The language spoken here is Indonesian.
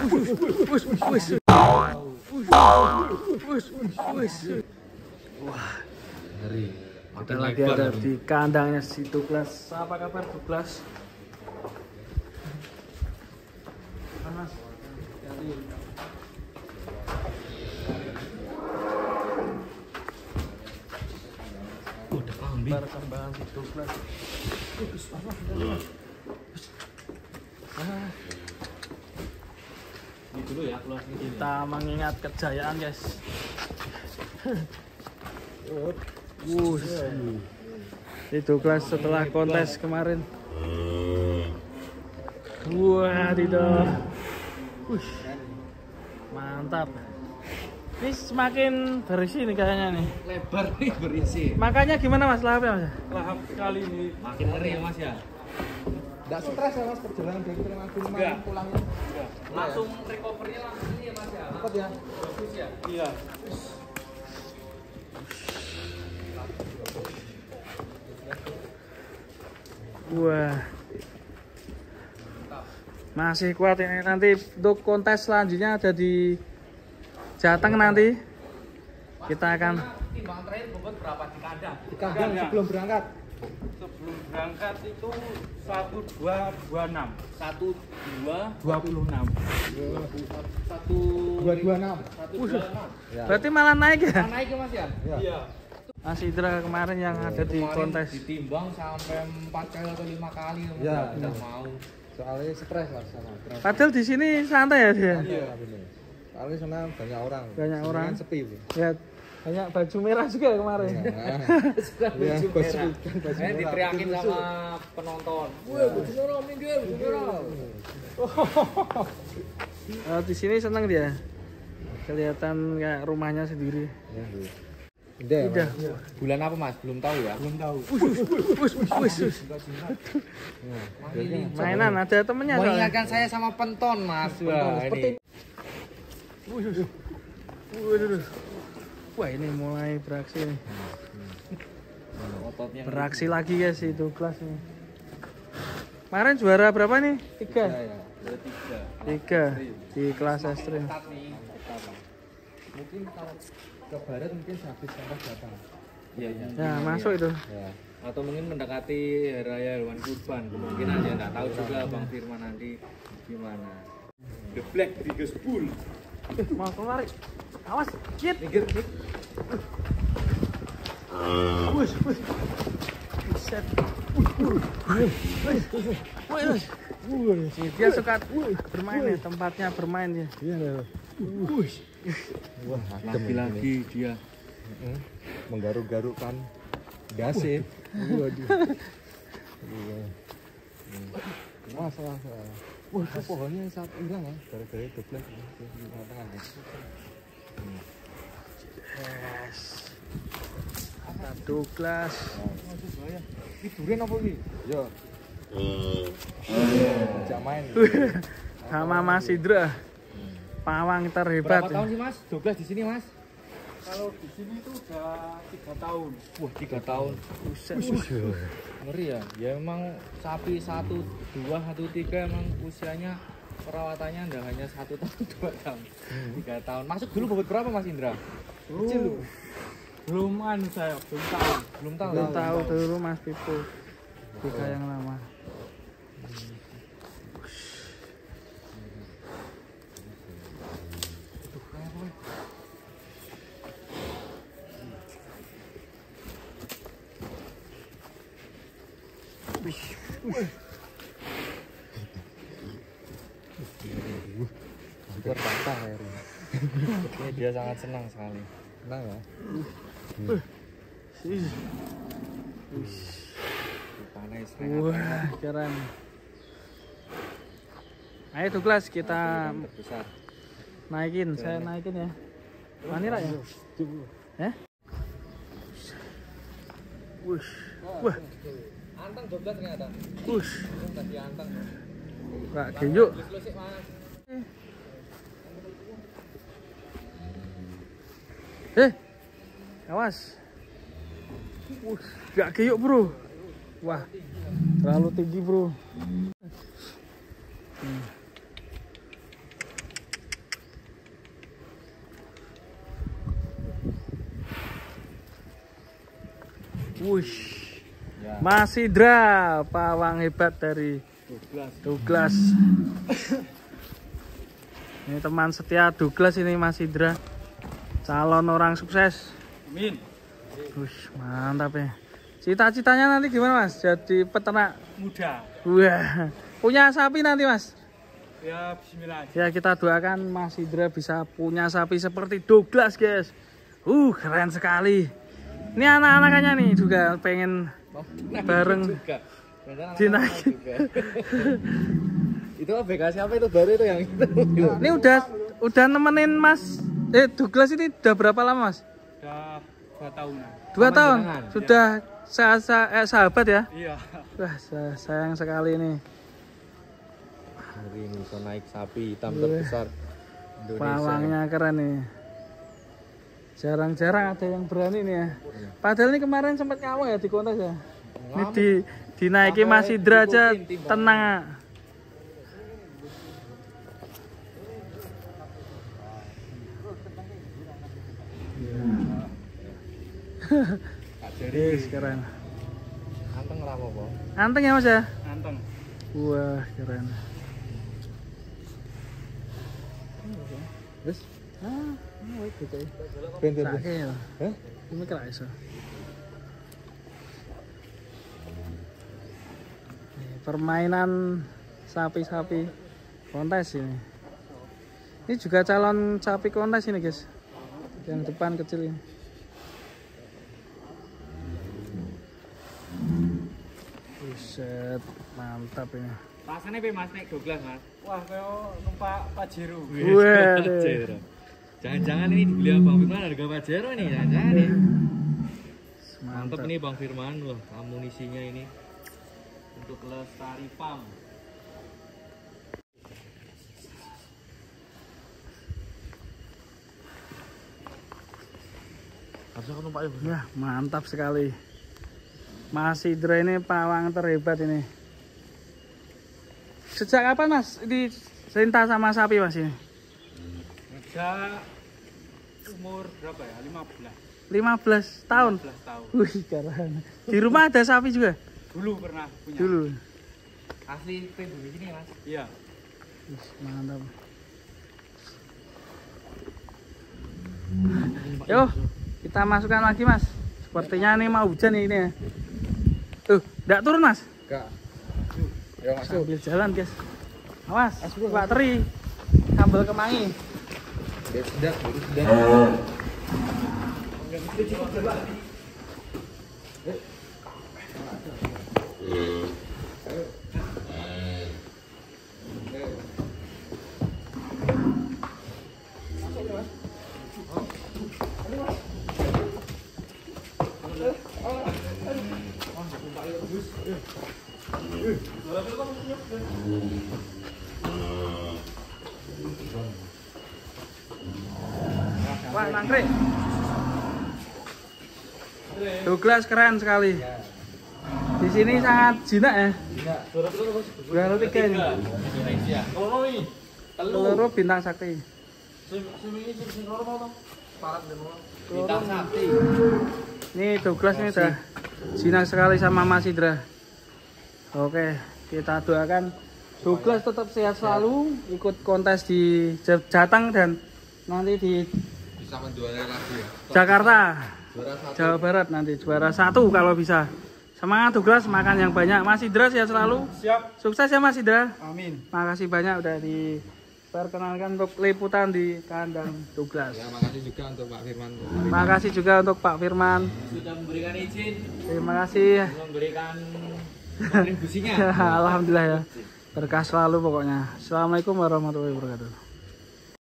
Wah, ngeri. Kita lagi ada di kandangnya si Douglas. Apa kabar Douglas? Panas. Udah kambing. Perkembangan si Douglas. Ini dulu ya keluar sini. Kita mengingat kejayaan, guys. Itu kelas setelah kontes kemarin. Wah, tidak. Mantap. Ini semakin berisi nih kayaknya nih. Lebar nih berisi. Makanya gimana Mas lahapnya Mas? Lahap kali ini makin ngeri ya Mas ya. Nggak stres ya Mas perjalanan dari Tulungagung pulangnya? Langsung recovery-nya langsung ini ya Mas ya. Cepat ya? Bagus ya? Iya. Wah. Masih kuat ini, nanti untuk kontes selanjutnya ada di Jateng nanti. Kita akan Timbangan terakhir bobot berapa di kandang? Di kandang sebelum berangkat? Sebelum berangkat itu 1226. 1226. 226. Ya. berarti malah naik ya? Naik ya Mas ya? Iya. Mas Indra kemarin yang ada di kontes. Ditimbang sampai 4 kali atau 5 kali Mas. Ya, Nggak mau. Soalnya stres lah sama. Padahal di sini santai ya dia. Iya. Soalnya sana banyak orang. Banyak Sini orang. kan sepi. Bu. Ya, banyak baju merah juga kemarin. Iya, Baju merah. baju Saya merah. diteriakin sama penonton. Woi, baju merah minggir, baju merah. Di sini senang dia. Kelihatan kayak rumahnya sendiri. Ya, Bu. Udah. Bulan apa Mas? Belum tahu ya? Belum tahu. Mainan ada temennya soalnya. Mengingatkan saya sama penton Mas. Wah, ini. Wah, ini mulai beraksi nih. Ototnya Beraksi lagi guys itu kelas nih. Kemarin juara berapa nih? 3. 3 di kelas ekstrim. Mungkin kalau ke barat mungkin habis sampai datang. Iya, iya. Ya, masuk itu. Ya. Atau mungkin mendekati hari raya hewan kurban. Mungkin aja nggak tahu juga Bang Firman nanti gimana. The Black Biggest Bull. Mau keluar. Awas, kit. Minggir. Buset. Dia suka bermain ya, tempatnya bermain dia. Iya. Wah, Lagi-lagi dia. menggaruk-garukkan dasi. Waduh. Wah, salah. Wah, itu pohonnya saat hilang ya, gara-gara itu blek di tengah ya. Yes. Mantap Douglas. Ini durian apa ini? Ya. Ajak main. Sama Mas Indra. Pawang terhebat. Berapa tahun sih Mas? 12 di sini Mas? Kalau di sini itu udah 3 tahun. Wah, 3 tahun. Buset. Ngeri ya. Ya emang sapi 1, 2, 1, 3 emang usianya perawatannya enggak hanya 1 tahun, 2 tahun. 3 tahun. Masuk dulu bobot berapa Mas Indra? Kecil lu. Belum saya belum tahu. Belum tahu. Belum tahu dulu Mas Pipo. Tiga yang lama. Hampir patah airnya. Ini dia sangat senang sekali. Tenang ya. Panas. Wah, keren. Ayo Douglas kita Terbesar. naikin, saya naikin ya. Manira ya? Eh? Wush. Wah, Anteng 12 ternyata. wush. Tadi anteng. Kak Geyuk. Lusuk Mas. Awas. Wush, gak Geyuk bro. Wah, terlalu tinggi bro. Wih, Ya. Mas Indra, pawang hebat dari Douglas. Ini teman setia Douglas ini Mas Indra, calon orang sukses. Amin. Wih, mantap ya. Cita-citanya nanti gimana Mas? Jadi peternak Muda. Wah, punya sapi nanti Mas. Ya bismillah. Ya kita doakan Mas Indra bisa punya sapi seperti Douglas guys. Keren sekali. Ini anak-anaknya nih juga pengen bareng dinaikin. Itu ABK siapa itu baru itu yang itu? Ini udah nemenin Mas Douglas ini udah berapa lama Mas? Udah 2 tahunan. 2 tahun. jenengan? Sudah sahabat ya? Iya. Wah, sayang sekali nih. Hari ini bisa naik sapi hitam terbesar Indonesia. Pawangnya keren nih. Jarang-jarang ada yang berani nih ya. Padahal ini kemarin sempat ngamuk ya di kontes ya. Ini dinaiki Mas Indra aja tenang. Jadi keren. Anteng lah apa? Anteng ya Mas ya? Anteng. Wah, keren. Wis, Gitu ya. ben. Sakit ya. Hah? Ini kira iso. Permainan sapi-sapi kontes ini. Ini juga calon sapi kontes ini guys. Yang depan kecil ini. Buset, mantap ini. Rasanya pe Mas naik Douglas Mas. Wah, kayak numpak Pajero. Waduh. Jangan-jangan ini dibeli Bang Firman harga Pajero nih, jangan-jangan nih. Mantap Mantap. nih Bang Firman, wah amunisinya ini untuk Lestari Farm. Harusnya kan numpak ya. Ya, mantap sekali. Mas Indra ini pawang terhebat ini. Sejak kapan Mas ini cinta sama sapi Mas ini? Sejak umur berapa ya? 15. 15 tahun. 15 tahun. Wih, keren. Di rumah ada sapi juga? Dulu pernah punya. Dulu. Asli pribumi sini Mas. Iya. Wih, mantap. Yo, kita masukkan lagi Mas. Sepertinya ini mau hujan ini ya. Enggak turun Mas? Enggak. Ya masuk. Sambil jalan guys. Awas, Pak Teri. Sambal kemangi. Ya sudah, sudah. Wah, nangkrik. Douglas keren sekali. Di sini sangat jinak ya. Juara 3 ini. Indonesia. Oh ini. Peluru bintang sakti. Bintang sakti. Ini Douglas ini udah jinak sekali sama Mas Indra. Oke, kita doakan Douglas tetap sehat selalu, ikut kontes di Jateng dan nanti di Bisa menjuarai lagi ya. Jakarta, Juara 1. Jawa Barat nanti juara 1 kalau bisa. Semangat Douglas, makan yang banyak. Mas Indra sehat selalu. Siap. Sukses ya Mas Indra. Amin. Makasih banyak udah diperkenalkan untuk liputan di kandang Douglas. Ya, makasih juga untuk Pak Firman. Makasih juga untuk Pak Firman. Sudah memberikan izin, Terima kasih. memberikan kontribusinya. Alhamdulillah ya. Berkah selalu pokoknya. Assalamualaikum warahmatullahi wabarakatuh.